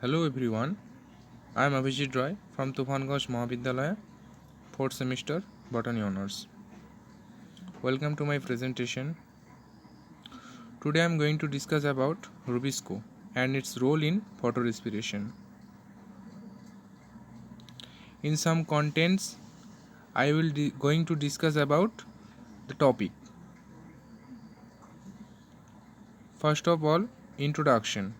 Hello everyone, I am Abhijit Roy from Tufanganj Mahavidyalaya, 4th semester Botany Honours. Welcome to my presentation. Today I am going to discuss about Rubisco and its role in photorespiration. In some contents, I will going to discuss about the topic. First of all, introduction.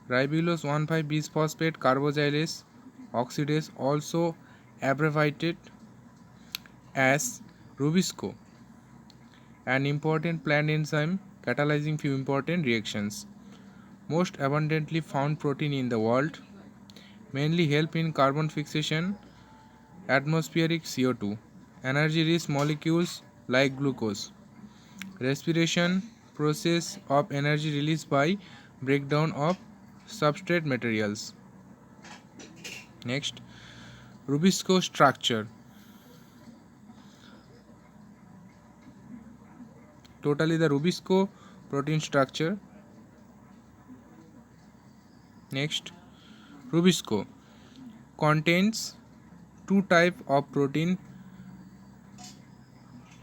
Ribulose 1,5-bisphosphate carboxylase oxidase, also abbreviated as Rubisco, an important plant enzyme catalyzing few important reactions. Most abundantly found protein in the world, mainly help in carbon fixation, atmospheric CO2, energy-rich molecules like glucose, respiration process of energy released by breakdown of substrate materials. Next, Rubisco structure. Totally the Rubisco protein structure. Next, Rubisco contains two types of protein,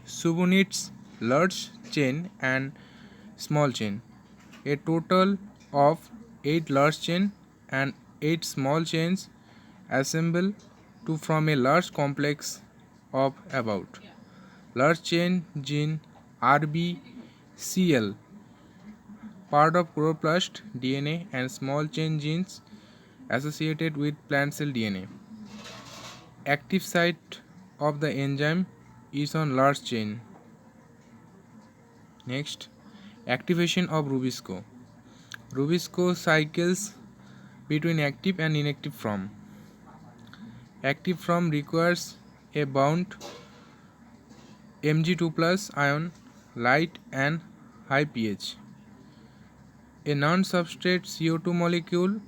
subunits, large chain and small chain. A total of 8 large chain and 8 small chains assemble to form a large complex of about. Large chain gene RBCL, part of chloroplast DNA, and small chain genes associated with plant cell DNA. Active site of the enzyme is on large chain. Next, activation of Rubisco. Rubisco cycles between active and inactive form. Active form requires a bound Mg2 plus ion, light and high pH. A non-substrate CO2 molecule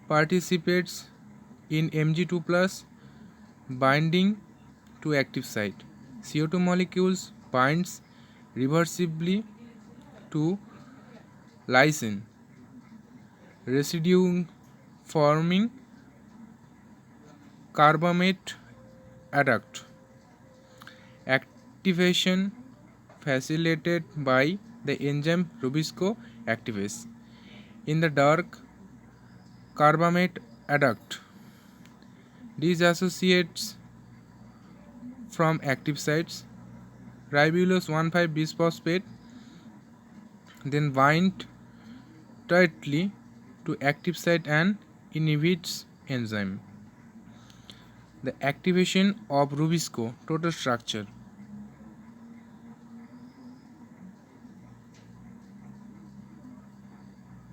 participates in Mg2 plus binding to active site. CO2 molecules binds reversibly to lysine residue forming carbamate adduct. Activation facilitated by the enzyme Rubisco activase. In the dark, carbamate adduct disassociates from active sites. Ribulose 1,5-bisphosphate then bind tightly to active site and inhibits enzyme. The activation of Rubisco total structure.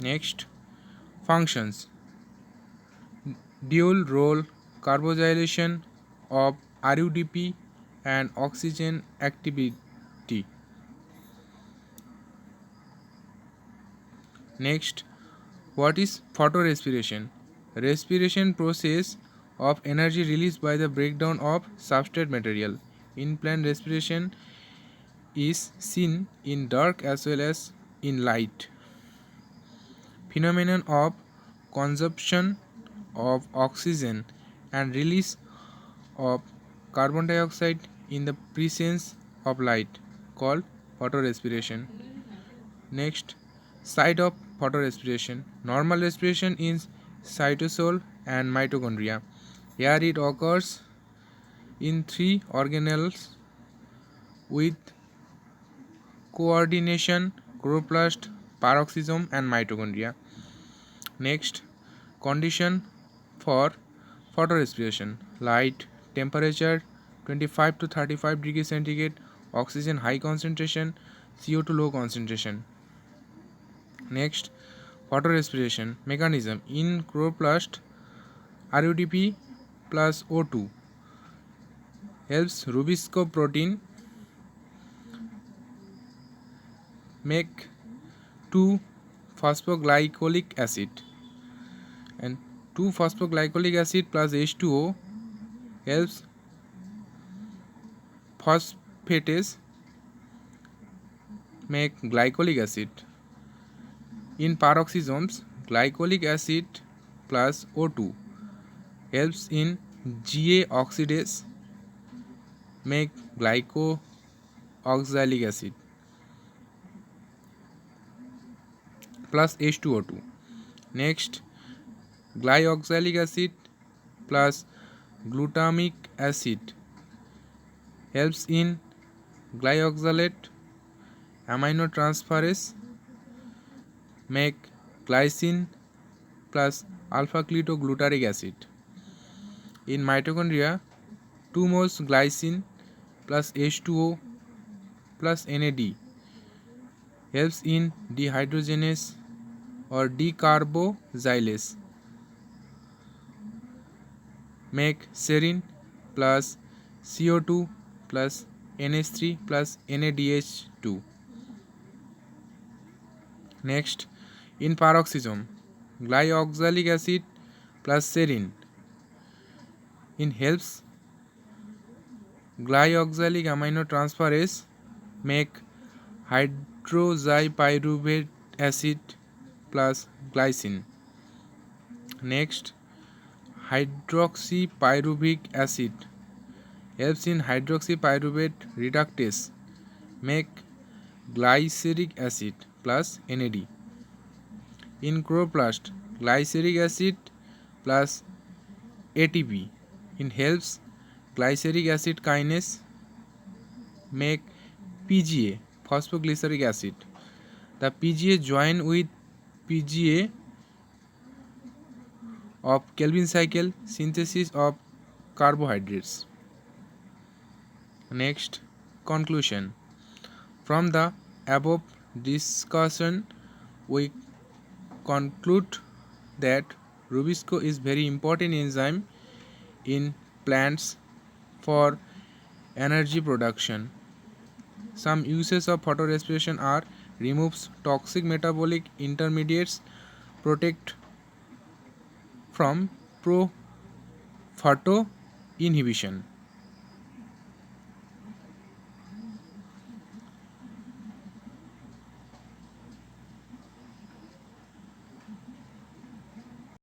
Next, functions. Dual role carboxylation of RUDP and oxygen activity. Next, what is photorespiration? Respiration process of energy released by the breakdown of substrate material. In plant, respiration is seen in dark as well as in light. Phenomenon of consumption of oxygen and release of carbon dioxide in the presence of light called photorespiration. Next, site of photorespiration. Normal respiration is cytosol and mitochondria. Here it occurs in three organelles with coordination: chloroplast, peroxisome and mitochondria. Next, condition for photorespiration: light, temperature 25 to 35 degrees centigrade, oxygen high concentration, CO2 low concentration. Next, photorespiration mechanism. In chloroplast, RUDP plus O2 helps Rubisco protein make 2-phosphoglycolic acid, and 2-phosphoglycolic acid plus H2O helps phosphatase make glycolic acid. In peroxisomes, glycolic acid plus O2 helps in Ga oxidase, make glycooxylic acid plus H2O2. Next, glyoxylic acid plus glutamic acid helps in glyoxylate aminotransferase, make glycine plus alpha ketoglutarate acid. In mitochondria, 2 moles glycine plus H2O plus NAD helps in dehydrogenase or decarbogylase, make serine plus CO2 plus NH3 plus NADH2. Next, in paroxysm, glyoxylic acid plus serine in helps glyoxylic aminotransferase, make hydroxypyruvate acid plus glycine. Next, hydroxypyruvic acid helps in hydroxypyruvate reductase, make glyceric acid plus NAD. In chloroplast, glyceric acid plus ATP in helps glyceric acid kinase, make PGA phosphoglyceric acid. The PGA join with PGA of Calvin cycle synthesis of carbohydrates. Next, conclusion. From the above discussion, we conclude that Rubisco is very important enzyme in plants for energy production. Some uses of photorespiration are removes toxic metabolic intermediates, protect from photo inhibition.